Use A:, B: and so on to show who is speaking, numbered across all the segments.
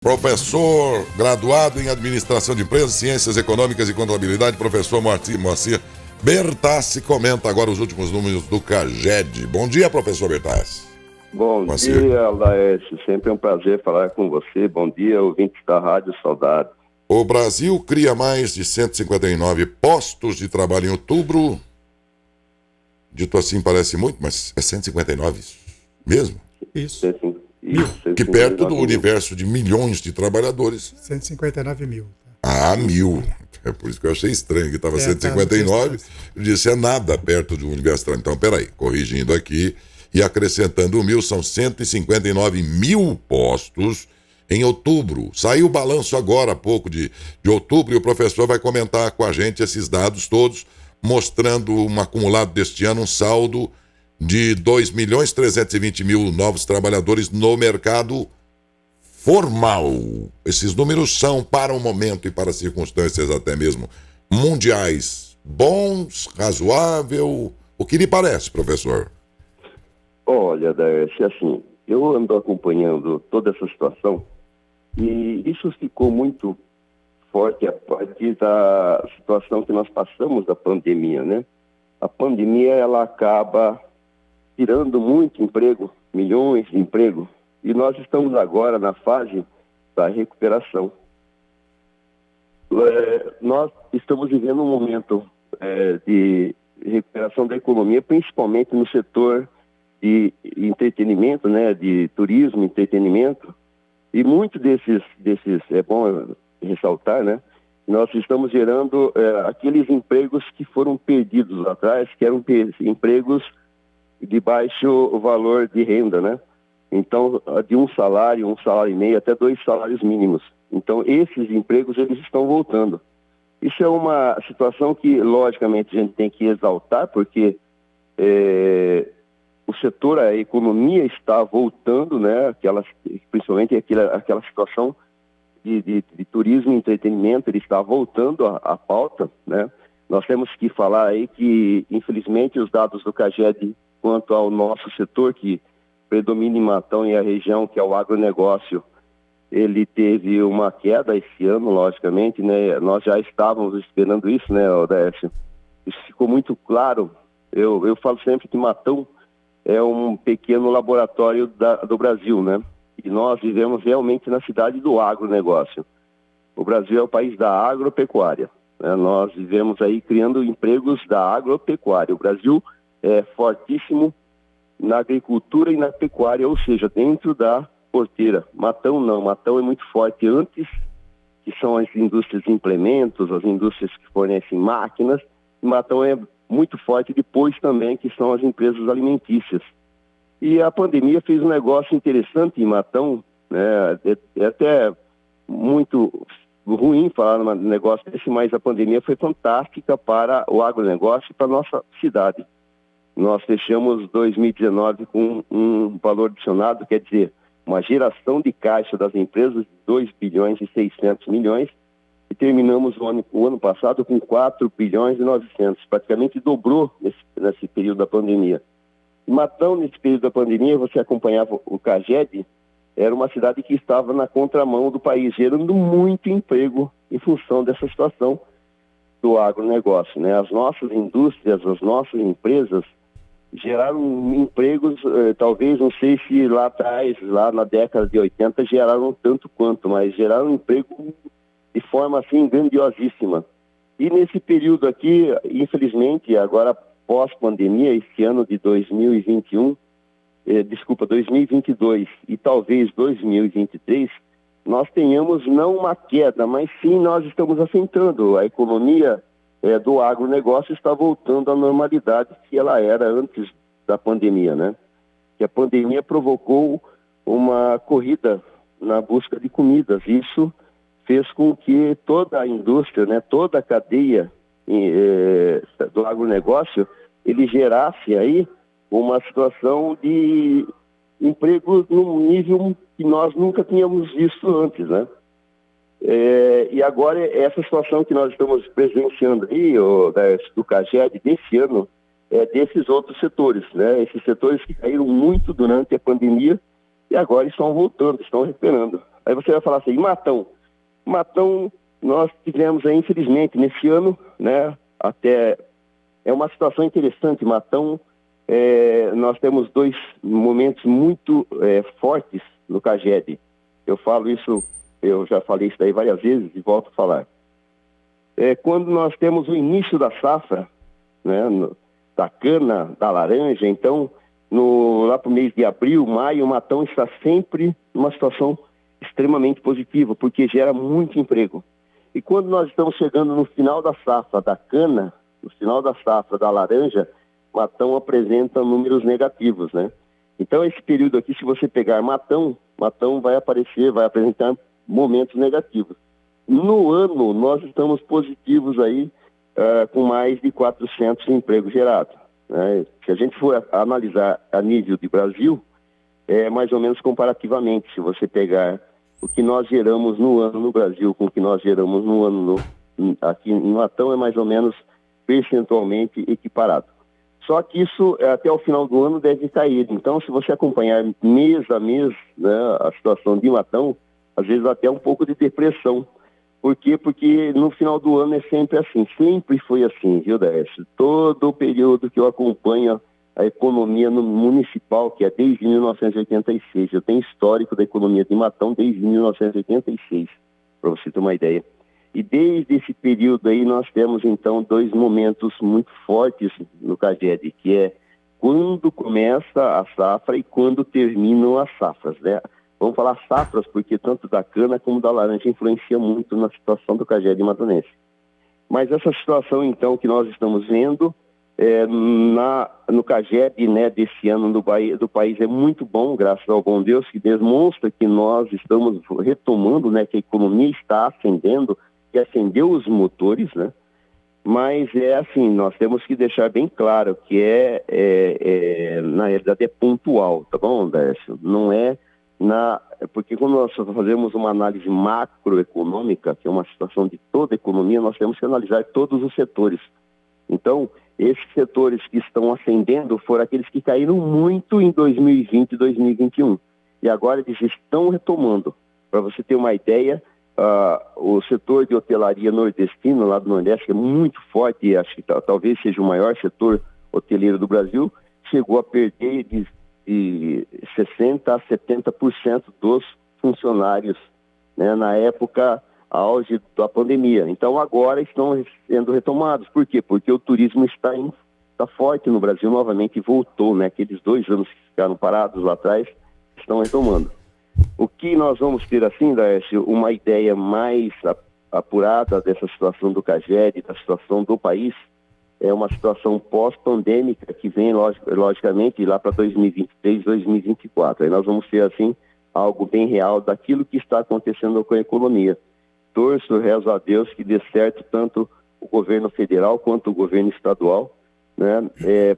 A: Professor graduado em Administração de Empresas, Ciências Econômicas e Contabilidade, professor Moacir Bertassi, comenta agora os últimos números do CAGED. Bom dia, professor Bertassi.
B: Bom dia, Laércio. Sempre é um prazer falar com você. Bom dia, ouvintes da Rádio Saudade.
A: O Brasil cria mais de 159 postos de trabalho em outubro. Dito assim parece muito, mas é 159 mesmo?
C: Isso.
A: Que perto do universo de milhões de trabalhadores.
C: 159 mil.
A: Mil. É por isso que eu achei estranho que estava 159. Eu disse, é nada perto do universo. Então, peraí, corrigindo aqui e acrescentando 1.000, são 159 mil postos em outubro. Saiu o balanço agora há pouco de outubro e o professor vai comentar com a gente esses dados todos, mostrando um acumulado deste ano, um saldo de 2.320.000 novos trabalhadores no mercado formal. Esses números são, para o momento e para circunstâncias até mesmo mundiais, bons, razoável. O que lhe parece, professor?
B: Olha, Daércio, assim, eu ando acompanhando toda essa situação e isso ficou muito forte a partir da situação que nós passamos da pandemia, né? A pandemia, ela acaba tirando muito emprego, milhões de emprego, e nós estamos agora na fase da recuperação. Nós estamos vivendo um momento de recuperação da economia, principalmente no setor de entretenimento, né, de turismo, entretenimento, e muito desses é bom ressaltar, né, nós estamos gerando aqueles empregos que foram perdidos lá atrás, que eram empregos de baixo valor de renda, né? Então, de um salário e meio, até 2 salários mínimos. Então, esses empregos, eles estão voltando. Isso é uma situação que, logicamente, a gente tem que exaltar, porque o setor, a economia está voltando, né? Principalmente aquela situação de turismo e entretenimento, ele está voltando à pauta, né? Nós temos que falar aí que, infelizmente, os dados do CAGED quanto ao nosso setor, que predomina em Matão e a região, que é o agronegócio, ele teve uma queda esse ano, logicamente, né? Nós já estávamos esperando isso, né, Odécio? Isso ficou muito claro. Eu falo sempre que Matão é um pequeno laboratório do Brasil, né? E nós vivemos realmente na cidade do agronegócio. O Brasil é o país da agropecuária, né? Nós vivemos aí criando empregos da agropecuária. O Brasil é fortíssimo na agricultura e na pecuária, ou seja, dentro da porteira. Matão não, Matão é muito forte antes, que são as indústrias de implementos, as indústrias que fornecem máquinas, e Matão é muito forte depois também, que são as empresas alimentícias. E a pandemia fez um negócio interessante em Matão, né? É até muito ruim falar num negócio desse, mas a pandemia foi fantástica para o agronegócio e para a nossa cidade. Nós fechamos 2019 com um valor adicionado, quer dizer, uma geração de caixa das empresas de 2 bilhões e 600 milhões e terminamos o ano passado com 4 bilhões e 900, praticamente dobrou nesse período da pandemia. E Matão, nesse período da pandemia, você acompanhava o CAGED, era uma cidade que estava na contramão do país, gerando muito emprego em função dessa situação do agronegócio, né? As nossas indústrias, as nossas empresas geraram empregos, talvez, não sei se lá atrás, lá na década de 80, geraram tanto quanto, mas geraram emprego de forma, assim, grandiosíssima. E nesse período aqui, infelizmente, agora pós-pandemia, esse ano de 2022 e talvez 2023, nós tenhamos não uma queda, mas sim nós estamos assentando. A economia do agronegócio está voltando à normalidade que ela era antes da pandemia, né? Que a pandemia provocou uma corrida na busca de comidas. Isso fez com que toda a indústria, né, toda a cadeia do agronegócio, ele gerasse aí uma situação de emprego num nível que nós nunca tínhamos visto antes, né? E agora essa situação que nós estamos presenciando aí, do CAGED desse ano, desses outros setores, né? Esses setores que caíram muito durante a pandemia e agora estão voltando, estão recuperando. Aí você vai falar assim, Matão. Matão, nós tivemos aí, infelizmente, nesse ano, né, até é uma situação interessante, Matão, nós temos 2 momentos muito fortes no CAGED. Eu falo isso, eu já falei isso daí várias vezes e volto a falar. Quando nós temos o início da safra, né, da cana, da laranja, então, lá para o mês de abril, maio, o Matão está sempre numa situação extremamente positiva, porque gera muito emprego. E quando nós estamos chegando no final da safra da cana, no final da safra da laranja, Matão apresenta números negativos, né? Então, esse período aqui, se você pegar Matão vai apresentar momentos negativos. No ano, nós estamos positivos aí, com mais de 400 empregos gerados, né? Se a gente for analisar a nível de Brasil, mais ou menos comparativamente, se você pegar o que nós geramos no ano no Brasil com o que nós geramos no ano aqui em Matão, é mais ou menos percentualmente equiparado. Só que isso até o final do ano deve cair. Então, se você acompanhar mês a mês, né, a situação de Matão, às vezes até um pouco de depressão. Por quê? Porque no final do ano é sempre assim, sempre foi assim, viu, Décio? Todo o período que eu acompanho a economia no municipal, que é desde 1986, eu tenho histórico da economia de Matão desde 1986, para você ter uma ideia. E desde esse período aí nós temos então 2 momentos muito fortes no CAGED, que é quando começa a safra e quando terminam as safras, né? Vamos falar safras, porque tanto da cana como da laranja influencia muito na situação do CAGED matonense. Mas essa situação, então, que nós estamos vendo no CAGED, né, desse ano do país é muito bom, graças ao bom Deus, que demonstra que nós estamos retomando, né, que a economia está ascendendo, que acendeu os motores, né? Mas é assim, nós temos que deixar bem claro que na realidade é pontual, tá bom, Décio? Não é porque quando nós fazemos uma análise macroeconômica, que é uma situação de toda a economia, nós temos que analisar todos os setores. Então, esses setores que estão ascendendo foram aqueles que caíram muito em 2020 e 2021. E agora eles estão retomando. Para você ter uma ideia, o setor de hotelaria nordestino, lá do Nordeste, que é muito forte, acho que talvez seja o maior setor hoteleiro do Brasil, chegou a perder de 60% a 70% dos funcionários, né, na época auge da pandemia. Então agora estão sendo retomados. Por quê? Porque o turismo está forte no Brasil novamente e voltou, né? Aqueles 2 anos que ficaram parados lá atrás estão retomando. O que nós vamos ter assim, Daércio, uma ideia mais apurada dessa situação do CAGED, da situação do país, é uma situação pós-pandêmica que vem, logicamente, lá para 2023, 2024. Aí nós vamos ter, assim, algo bem real daquilo que está acontecendo com a economia. Torço, rezo a Deus que dê certo tanto o governo federal quanto o governo estadual, né,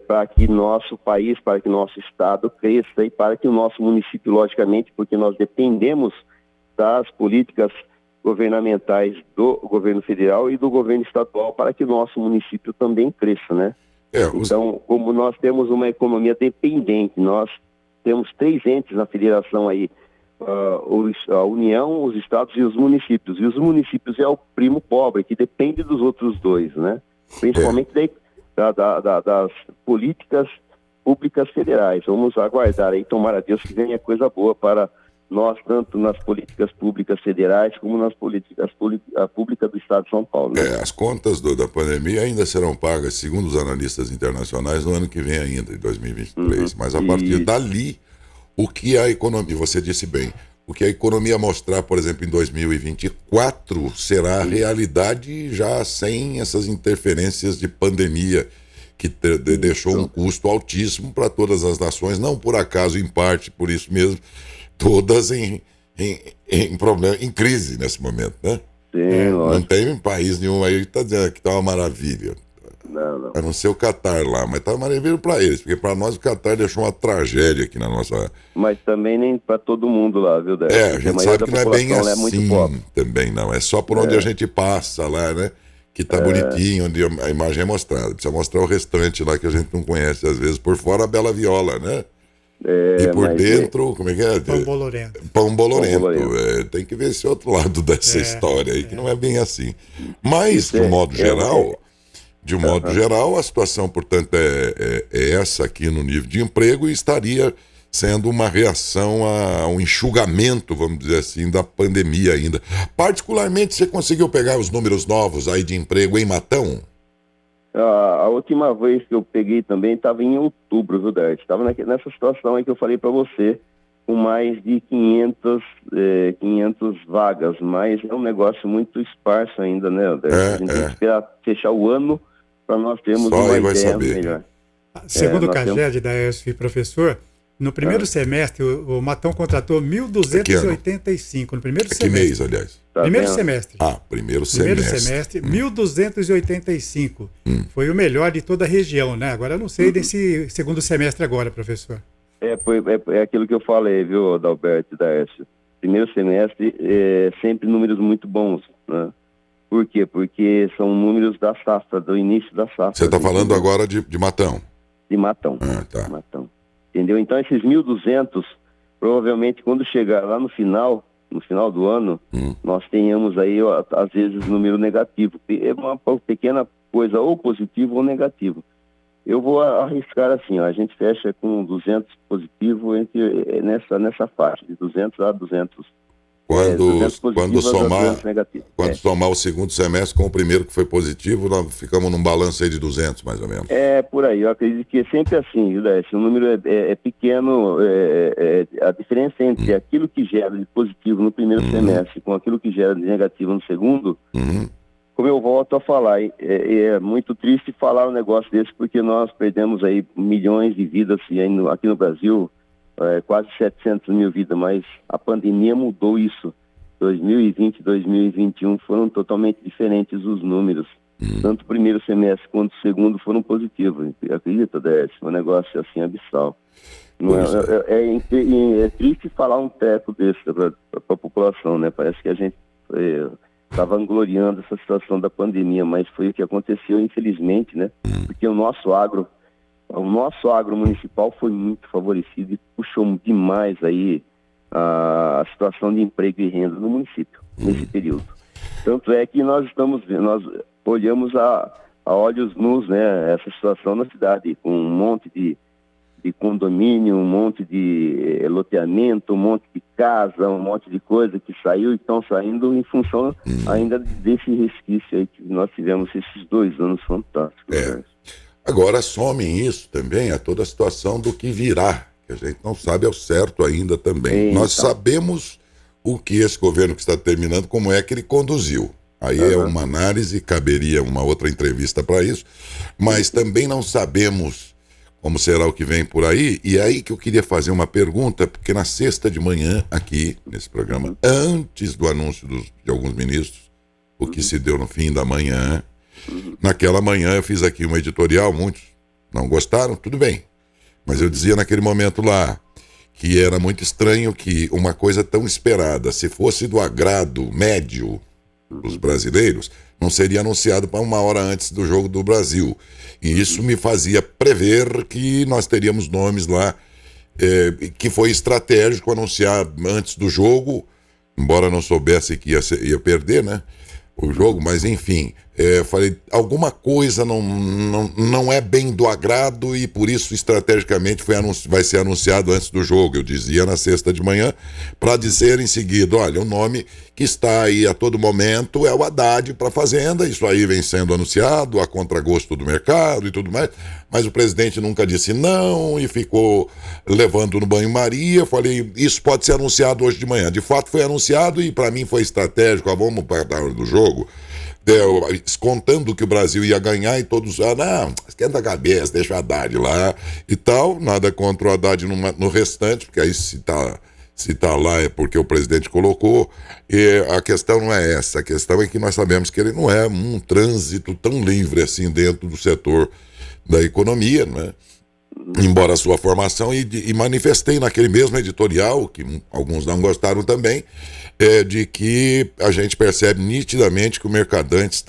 B: para que nosso país, para que nosso estado cresça e para que o nosso município, logicamente, porque nós dependemos das políticas governamentais do governo federal e do governo estadual para que o nosso município também cresça, né? Então, como nós temos uma economia dependente, nós temos 3 entes na federação aí, a União, os estados e os municípios. E os municípios é o primo pobre, que depende dos outros 2, né? Principalmente das políticas públicas federais. Vamos aguardar aí, tomara a Deus que venha coisa boa para nós, tanto nas políticas públicas federais como nas políticas públicas do Estado de São Paulo. Né?
A: As contas da pandemia ainda serão pagas, segundo os analistas internacionais, no ano que vem ainda, em 2023. Mas a partir dali, o que a economia, você disse bem, o que a economia mostrar, por exemplo, em 2024, será a realidade já sem essas interferências de pandemia, que deixou um custo altíssimo para todas as nações, não por acaso, em parte, por isso mesmo, todas em problema, em crise nesse momento, né?
B: Sim,
A: não tem país nenhum aí que está dizendo que está uma maravilha.
B: Não.
A: A não ser o Catar lá, mas está uma maravilha para eles, porque para nós o Catar deixou uma tragédia aqui na nossa...
B: Mas também nem para todo mundo lá, viu, Décio?
A: A gente sabe que não é bem assim também, não. É só por onde a gente passa lá, né? Que tá bonitinho, onde a imagem é mostrada. Precisa mostrar o restante lá que a gente não conhece, às vezes, por fora a bela viola, né? E por dentro, como é que é?
C: Pão bolorento.
A: Pão bolorento. Tem que ver esse outro lado dessa história aí, que não é bem assim. Mas, de modo geral, a situação, portanto, é essa aqui no nível de emprego e estaria sendo uma reação ao enxugamento, vamos dizer assim, da pandemia ainda. Particularmente, você conseguiu pegar os números novos aí de emprego em Matão?
B: A última vez que eu peguei também estava em outubro, viu, Dart? Estava nessa situação aí que eu falei para você, com mais de 500 vagas, mas é um negócio muito esparso ainda, né, Dart? A gente tem que esperar fechar o ano para nós termos uma ideia melhor.
C: Segundo o Caged, da ESF, professor, no primeiro semestre, o Matão contratou 1.285. No primeiro semestre.
A: Que mês, aliás?
C: Primeiro semestre.
A: Primeiro semestre.
C: 1.285. Foi o melhor de toda a região, né? Agora eu não sei desse segundo semestre agora, professor.
B: É aquilo que eu falei, viu, Adalberto e Daércio. Primeiro semestre, sempre números muito bons, né? Por quê? Porque são números da safra, do início da safra.
A: Você está falando agora de Matão?
B: De Matão.
A: Tá.
B: Matão. Entendeu? Então, esses 1.200, provavelmente, quando chegar lá no final do ano, nós tenhamos aí, às vezes, número negativo. É uma pequena coisa, ou positivo ou negativo. Eu vou arriscar assim, a gente fecha com 200 positivo nessa faixa, de 200 a 200.
A: Quando somar o segundo semestre com o primeiro que foi positivo, nós ficamos num balanço aí de 200, mais ou menos.
B: Por aí. Eu acredito que é sempre assim, viu, Décio? O número é pequeno, a diferença entre aquilo que gera de positivo no primeiro semestre com aquilo que gera de negativo no segundo, como eu volto a falar, é muito triste falar um negócio desse, porque nós perdemos aí milhões de vidas aqui no Brasil, quase 700 mil vidas, mas a pandemia mudou isso. 2020 e 2021 foram totalmente diferentes os números. Tanto o primeiro semestre quanto o segundo foram positivos. Acredita, Décio? Um negócio assim abissal. É triste falar um teco desse para a população, né? Parece que a gente está vangloriando essa situação da pandemia, mas foi o que aconteceu, infelizmente, né? Porque o nosso agro municipal foi muito favorecido e puxou demais aí a situação de emprego e renda no município, nesse período. Tanto é que nós olhamos a olhos nus, né, essa situação na cidade, com um monte de condomínio, um monte de loteamento, um monte de casa, um monte de coisa que saiu e estão saindo em função ainda desse resquício aí que nós tivemos esses 2 anos fantásticos. Né?
A: Agora some isso também a toda a situação do que virá, que a gente não sabe ao certo ainda também. Nós sabemos o que esse governo que está terminando, como é que ele conduziu. Aí é uma análise, caberia uma outra entrevista para isso, mas também não sabemos como será o que vem por aí, e é aí que eu queria fazer uma pergunta, porque na sexta de manhã, aqui nesse programa, antes do anúncio de alguns ministros, o que se deu no fim da manhã, naquela manhã eu fiz aqui uma editorial, muitos não gostaram, tudo bem. Mas eu dizia naquele momento lá que era muito estranho que uma coisa tão esperada, se fosse do agrado médio dos brasileiros, não seria anunciado para 1 hora antes do jogo do Brasil. E isso me fazia prever que nós teríamos nomes lá, que foi estratégico anunciar antes do jogo, embora não soubesse que ia perder, né? O jogo, mas enfim, falei, alguma coisa não é bem do agrado e por isso estrategicamente vai ser anunciado antes do jogo, eu dizia na sexta de manhã, para dizer em seguida, olha, o nome que está aí a todo momento é o Haddad para a Fazenda, isso aí vem sendo anunciado a contragosto do mercado e tudo mais, mas o presidente nunca disse não e ficou levando no banho-maria. Falei, isso pode ser anunciado hoje de manhã. De fato foi anunciado e para mim foi estratégico, vamos para a hora do jogo, contando que o Brasil ia ganhar e todos, não, esquenta a cabeça, deixa o Haddad lá e tal, nada contra o Haddad no restante, porque aí se tá lá é porque o presidente colocou, e a questão não é essa, a questão é que nós sabemos que ele não é um trânsito tão livre assim dentro do setor da economia, né? Embora a sua formação, e manifestei naquele mesmo editorial, que alguns não gostaram também, de que a gente percebe nitidamente que o Mercadante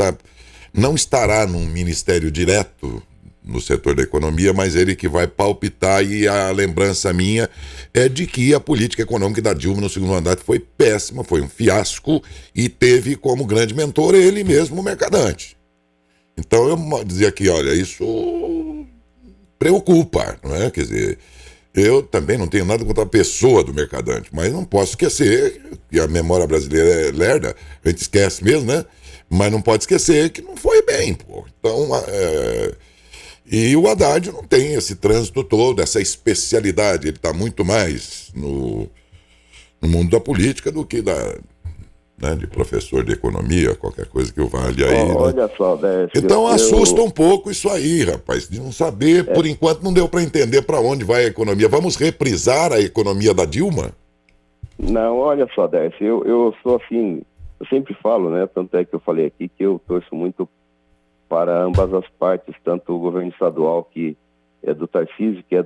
A: não estará num ministério direto no setor da economia, mas ele que vai palpitar, e a lembrança minha é de que a política econômica da Dilma no segundo mandato foi péssima, foi um fiasco, e teve como grande mentor ele mesmo, o Mercadante. Então eu dizia aqui, olha, isso preocupa, não é? Quer dizer, eu também não tenho nada contra a pessoa do Mercadante, mas não posso esquecer, que a memória brasileira é lerda, a gente esquece mesmo, né? Mas não pode esquecer que não foi bem, pô. Então, e o Haddad não tem esse trânsito todo, essa especialidade, ele está muito mais no mundo da política do que de professor de economia, qualquer coisa que eu valha aí.
B: Olha só, Décio,
A: então assusta um pouco isso aí, rapaz, de não saber, por enquanto não deu para entender para onde vai a economia. Vamos reprisar a economia da Dilma?
B: Não, olha só, Décio, eu sou assim, eu sempre falo, né, tanto é que eu falei aqui que eu torço muito para ambas as partes, tanto o governo estadual, que é do Tarcísio, que é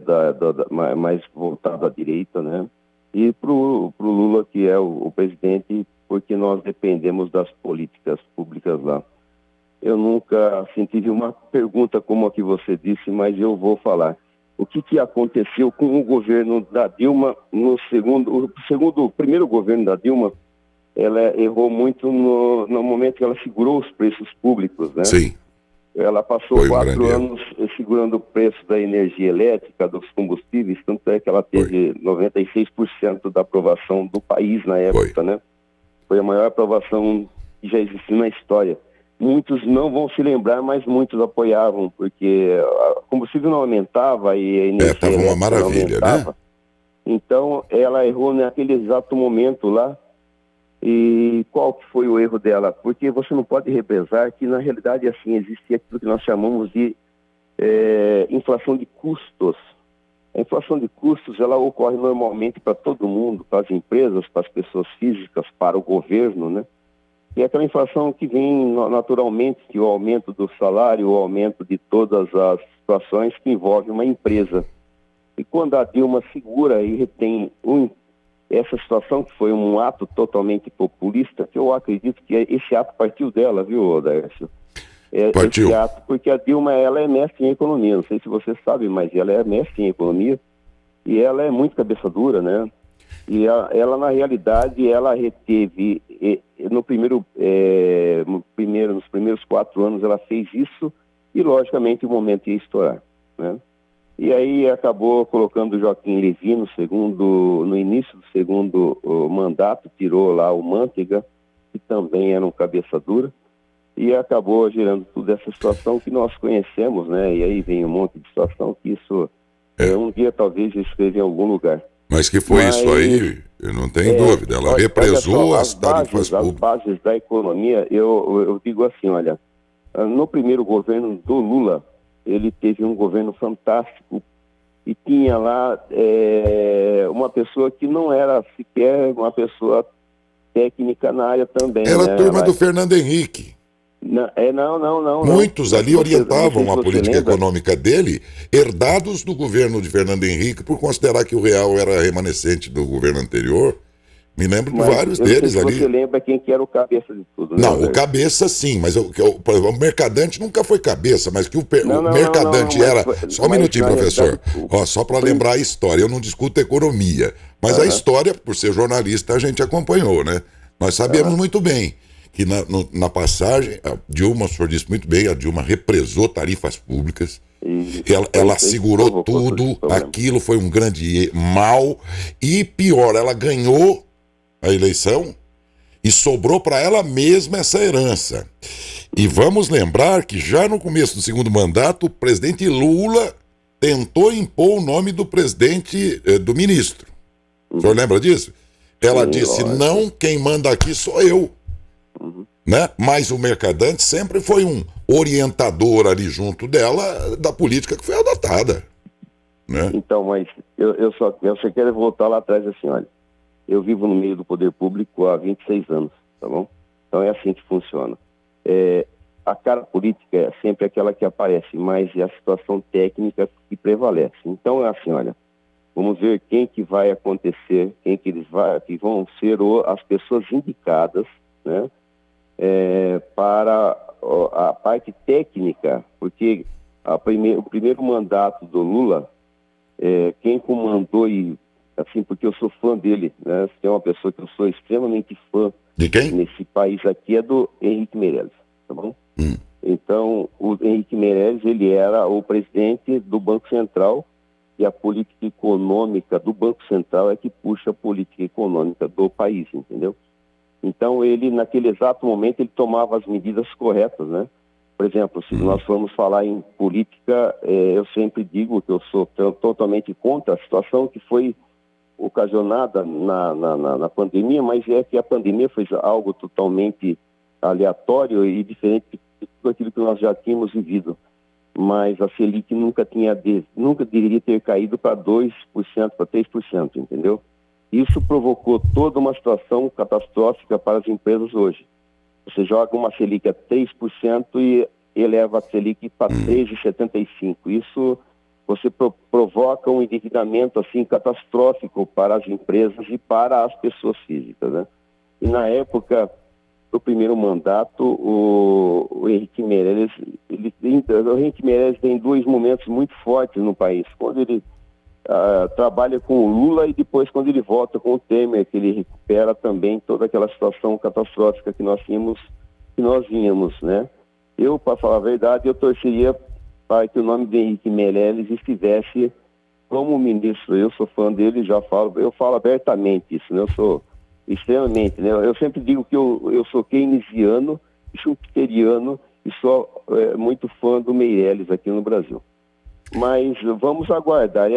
B: mais voltado à direita, né, e pro Lula, que é o presidente, porque nós dependemos das políticas públicas lá. Eu nunca tive uma pergunta como a que você disse, mas eu vou falar. O que aconteceu com o governo da Dilma o primeiro governo da Dilma? Ela errou muito no momento que ela segurou os preços públicos, né?
A: Sim.
B: Ela passou 4 anos segurando o preço da energia elétrica, dos combustíveis, tanto é que ela teve 96% da aprovação do país na época, né? Foi a maior aprovação que já existiu na história. Muitos não vão se lembrar, mas muitos apoiavam, porque o combustível não aumentava e a energia
A: estava uma maravilha,
B: não aumentava. Né? Então, ela errou naquele exato momento lá. E qual que foi o erro dela? Porque você não pode represar que, na realidade, assim, existe aquilo que nós chamamos de inflação de custos. A inflação de custos, ela ocorre normalmente para todo mundo, para as empresas, para as pessoas físicas, para o governo, né? E é aquela inflação que vem naturalmente, que o aumento do salário, o aumento de todas as situações que envolvem uma empresa. E quando a Dilma segura e retém essa situação, que foi um ato totalmente populista, que eu acredito que esse ato partiu dela, viu, Décio?
A: Partiu.
B: Esse ato, porque a Dilma, ela é mestre em economia, não sei se você sabe, mas ela é mestre em economia e ela é muito cabeça dura, né? E ela na realidade, ela reteve, nos primeiros 4 anos ela fez isso e logicamente o momento ia estourar, né? E aí acabou colocando o Joaquim Levy no início do segundo mandato, tirou lá o Manteiga, que também era um cabeça dura, e acabou gerando toda essa situação que nós conhecemos, né? E aí vem um monte de situação que isso um dia talvez eu escreva em algum lugar.
A: Mas que foi isso aí, eu não tenho dúvida. Ela represou as tarifas públicas.
B: As bases da economia, eu digo assim, olha, no primeiro governo do Lula, ele teve um governo fantástico e tinha lá uma pessoa que não era sequer uma pessoa técnica na área também.
A: Era a turma do Fernando Henrique.
B: Não.
A: Muitos ali orientavam a política econômica dele, herdados do governo de Fernando Henrique, por considerar que o real era remanescente do governo anterior. Me lembro de vários deles ali.
B: Você lembra quem que era o cabeça de tudo, né?
A: Não, o cabeça sim, mas o Mercadante nunca foi cabeça, mas que o Mercadante era... Só um minutinho, professor. Só para lembrar a história, eu não discuto economia, mas a história, por ser jornalista, a gente acompanhou, né? Nós sabemos muito bem que na passagem, a Dilma, o senhor disse muito bem, a Dilma represou tarifas públicas, ela segurou tudo, aquilo foi um grande mal, e pior, ela ganhou a eleição e sobrou para ela mesma essa herança. E vamos lembrar que já no começo do segundo mandato, o presidente Lula tentou impor o nome do presidente, do ministro. O senhor lembra disso? Ela disse, não, quem manda aqui sou eu. Né? Mas o Mercadante sempre foi um orientador ali junto dela da política que foi adotada. Né?
B: Então, mas eu só quero voltar lá atrás assim, olha, eu vivo no meio do poder público há 26 anos, tá bom? Então é assim que funciona. A cara política é sempre aquela que aparece, mas é a situação técnica que prevalece. Então é assim, olha, vamos ver quem que vai acontecer, que vão ser as pessoas indicadas, né? Para a parte técnica, porque o primeiro mandato do Lula, quem comandou, e assim, porque eu sou fã dele, né? Se tem uma pessoa que eu sou extremamente fã
A: de quem?
B: Nesse país aqui, é do Henrique Meirelles, tá bom? Então, o Henrique Meirelles, ele era o presidente do Banco Central, e a política econômica do Banco Central é que puxa a política econômica do país, entendeu? Então, ele, naquele exato momento, ele tomava as medidas corretas, né? Por exemplo, se nós formos falar em política, eu sempre digo que eu sou totalmente contra a situação que foi ocasionada na pandemia, mas é que a pandemia foi algo totalmente aleatório e diferente de tudo aquilo que nós já tínhamos vivido. Mas a Selic nunca deveria ter caído para 2%, para 3%, entendeu? Isso provocou toda uma situação catastrófica para as empresas hoje. Você joga uma Selic a 3% e eleva a Selic para 3,75%. Isso você provoca um endividamento assim catastrófico para as empresas e para as pessoas físicas, né? E na época do primeiro mandato, o Henrique Meirelles, o Henrique Meirelles tem dois momentos muito fortes no país. Quando ele trabalha com o Lula e depois quando ele volta com o Temer, que ele recupera também toda aquela situação catastrófica que nós vínhamos, né? Eu, para falar a verdade, eu torceria para que o nome de Henrique Meirelles estivesse como ministro. Eu sou fã dele, eu falo abertamente isso, né? Eu sou extremamente, né? Eu sempre digo que eu sou keynesiano, schumpeteriano e sou muito fã do Meirelles aqui no Brasil. Mas vamos aguardar,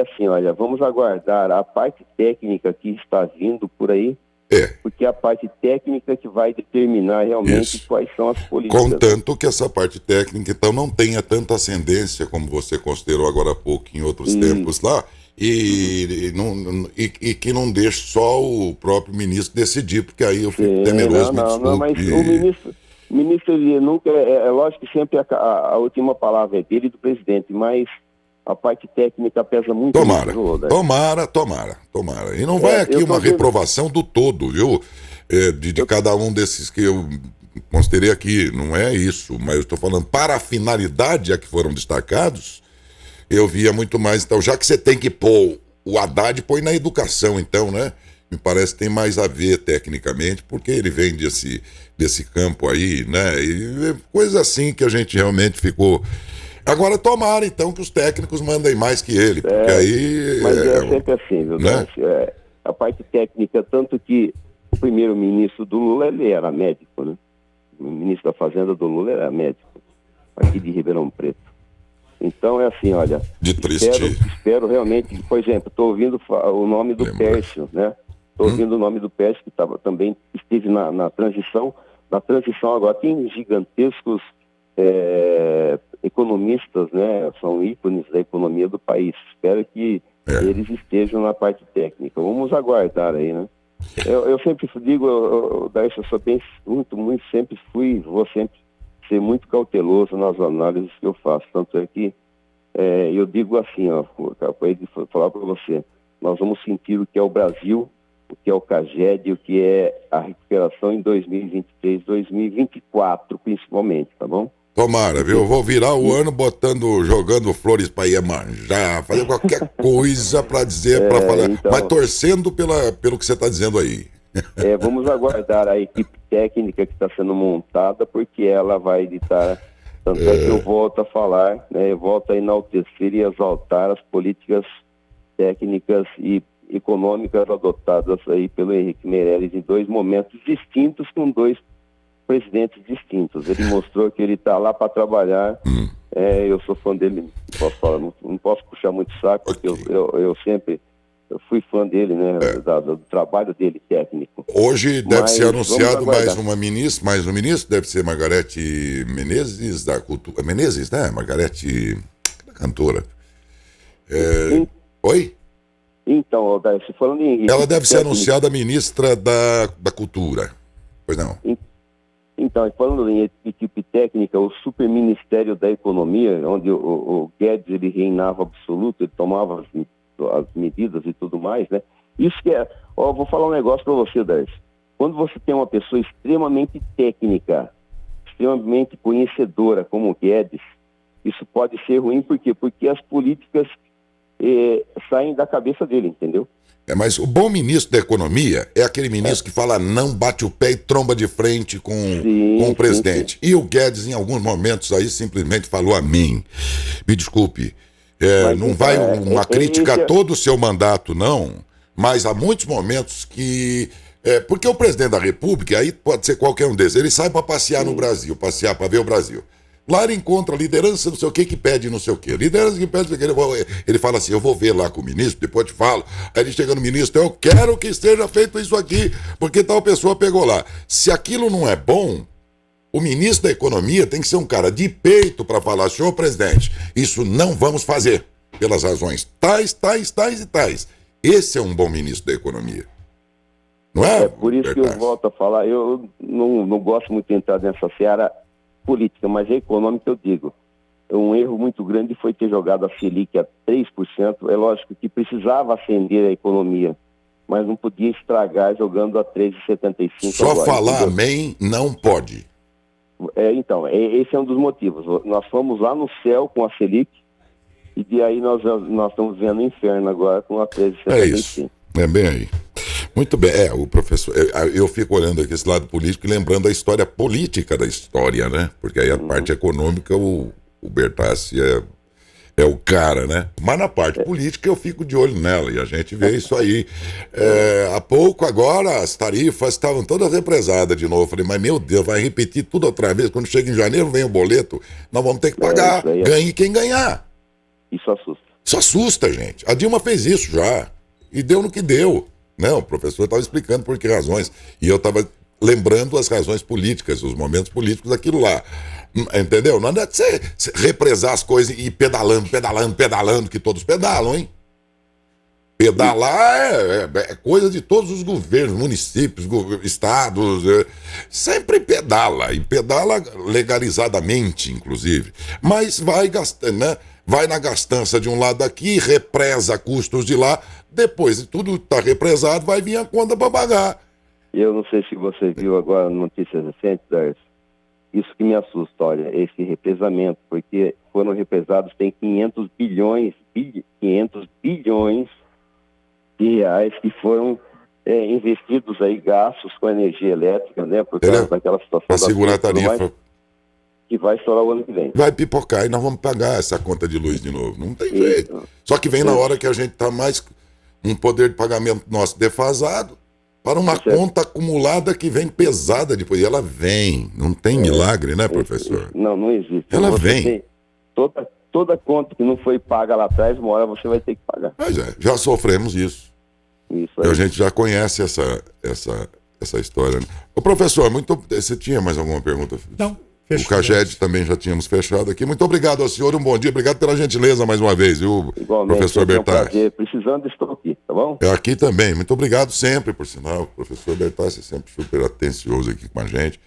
B: vamos aguardar a parte técnica que está vindo por aí, porque é a parte técnica que vai determinar realmente quais são as políticas.
A: Contanto que essa parte técnica, então, não tenha tanta ascendência, como você considerou agora há pouco em outros tempos lá, e que não deixe só o próprio ministro decidir, porque aí eu fico temeroso.
B: Não, mas o ministro ele nunca, é lógico que sempre a última palavra é dele e do presidente, mas a parte técnica pesa muito.
A: Tomara. E não vai aqui uma reprovação do todo, viu? De cada um desses que eu considerei aqui, não é isso, mas eu estou falando para a finalidade a que foram destacados, eu via muito mais. Então, já que você tem que pôr o Haddad, põe na educação, então, né? Me parece que tem mais a ver tecnicamente, porque ele vem desse campo aí, né? E coisa assim que a gente realmente ficou. Agora, tomara, então, que os técnicos mandem mais que ele, porque aí...
B: Mas é sempre assim, viu, né? A parte técnica, tanto que o primeiro-ministro do Lula, ele era médico, né? O ministro da Fazenda do Lula era médico, aqui de Ribeirão Preto. Então, é assim, olha...
A: De triste.
B: Espero realmente, por exemplo, estou ouvindo o nome do Pércio, né? Estou ouvindo o nome do Pércio, que também esteve na transição. Na transição agora tem gigantescos... economistas, né, são ícones da economia do país. Espero que eles estejam na parte técnica. Vamos aguardar aí, né? Eu sempre digo, Daício, eu sou vou sempre ser muito cauteloso nas análises que eu faço. Tanto é que eu digo assim, para falar para você, nós vamos sentir o que é o Brasil, o que é o CAGED, o que é a recuperação em 2023, 2024, principalmente, tá bom?
A: Tomara, viu? Eu vou virar o ano jogando flores para Iemanjá, fazer qualquer coisa para dizer, para falar, então, mas torcendo pelo que você está dizendo aí.
B: Vamos aguardar a equipe técnica que está sendo montada, porque ela vai editar. Tanto é que eu volto a falar, né? Eu volto a enaltecer e exaltar as políticas técnicas e econômicas adotadas aí pelo Henrique Meirelles em dois momentos distintos, com dois presidentes distintos. Ele mostrou que ele está lá para trabalhar. Eu sou fã dele, não posso puxar muito saco, porque eu sempre fui fã dele, né? Do trabalho dele técnico.
A: Hoje deve ser anunciado mais um ministro, deve ser Margarete Menezes, da Cultura. Menezes, né? Margarete, cantora. Oi?
B: Então, falando em...
A: Ela deve ser anunciada ministra da Cultura. Pois não?
B: Então, falando em equipe técnica, o superministério da economia, onde o Guedes ele reinava absoluto, ele tomava as medidas e tudo mais, né? Isso que vou falar um negócio para você, Darcy. Quando você tem uma pessoa extremamente técnica, extremamente conhecedora como o Guedes, isso pode ser ruim, por quê? Porque as políticas saem da cabeça dele, entendeu?
A: Mas o bom ministro da Economia é aquele ministro que fala não, bate o pé e tromba de frente com o presidente. Sim. E o Guedes, em alguns momentos, aí simplesmente falou amém. Me desculpe, não vai uma crítica a todo o seu mandato, não, mas há muitos momentos que... porque o presidente da República, aí pode ser qualquer um desses, ele sai para passear no Brasil, passear para ver o Brasil. Lá ele encontra liderança, não sei o que pede não sei o que. Liderança que pede não sei o que. Ele fala assim, eu vou ver lá com o ministro, depois te falo. Aí ele chega no ministro, eu quero que esteja feito isso aqui, porque tal pessoa pegou lá. Se aquilo não é bom, o ministro da Economia tem que ser um cara de peito para falar, senhor presidente, isso não vamos fazer, pelas razões tais e tais. Esse é um bom ministro da Economia. Não é?
B: É por isso que eu volto a falar, eu não gosto muito de entrar nessa seara política, mas econômica eu digo. Um erro muito grande foi ter jogado a Selic a 3%. É lógico que precisava acender a economia, mas não podia estragar jogando a 3,75%.
A: Só agora, falar entendeu? Amém não pode.
B: Então, esse é um dos motivos. Nós fomos lá no céu com a Selic e de aí nós estamos vendo o inferno agora com a 13,75%.
A: É isso, é bem aí. Muito bem, o professor, eu fico olhando aqui esse lado político e lembrando a história política da história, né? Porque aí a parte econômica, o Bertassi é o cara, né? Mas na parte política eu fico de olho nela e a gente vê isso aí. Há pouco agora as tarifas estavam todas represadas de novo. Eu falei, mas meu Deus, vai repetir tudo outra vez. Quando chega em janeiro vem o boleto, nós vamos ter que pagar. Ganhe quem ganhar.
B: Isso assusta.
A: Isso assusta, gente. A Dilma fez isso já. E deu no que deu. Não, o professor estava explicando por que razões. E eu estava lembrando as razões políticas, os momentos políticos daquilo lá. Entendeu? Não adianta você represar as coisas e ir pedalando, que todos pedalam, hein? Pedalar é coisa de todos os governos, municípios, estados. Sempre pedala. E pedala legalizadamente, inclusive. Mas vai gastando, né? Vai na gastança de um lado aqui, represa custos de lá, depois de tudo está represado, vai vir a conta para pagar.
B: Eu não sei se você viu agora notícias recentes, Darcy. Isso que me assusta, olha, esse represamento, porque foram represados, tem 500 bilhões de reais que foram investidos aí, gastos com energia elétrica, né, por causa daquela situação.
A: Para segurar a tarifa.
B: Que vai estourar o ano que vem.
A: Vai pipocar e nós vamos pagar essa conta de luz de novo. Não tem jeito. Só que vem na hora que a gente está mais um poder de pagamento nosso defasado para uma conta acumulada que vem pesada depois. E ela vem. Não tem milagre, né, professor?
B: Não existe.
A: Ela vem.
B: Toda conta que não foi paga lá atrás, uma hora você vai ter que pagar.
A: Pois já sofremos isso.
B: Isso aí.
A: A gente já conhece essa história. Ô, professor, você tinha mais alguma pergunta?
C: Não.
A: O Caged também já tínhamos fechado aqui. Muito obrigado ao senhor, um bom dia. Obrigado pela gentileza mais uma vez, viu,
B: igualmente,
A: professor Bertassi?
B: Precisando, estou aqui, tá bom?
A: Aqui também. Muito obrigado sempre, por sinal. O professor Bertassi é sempre super atencioso aqui com a gente.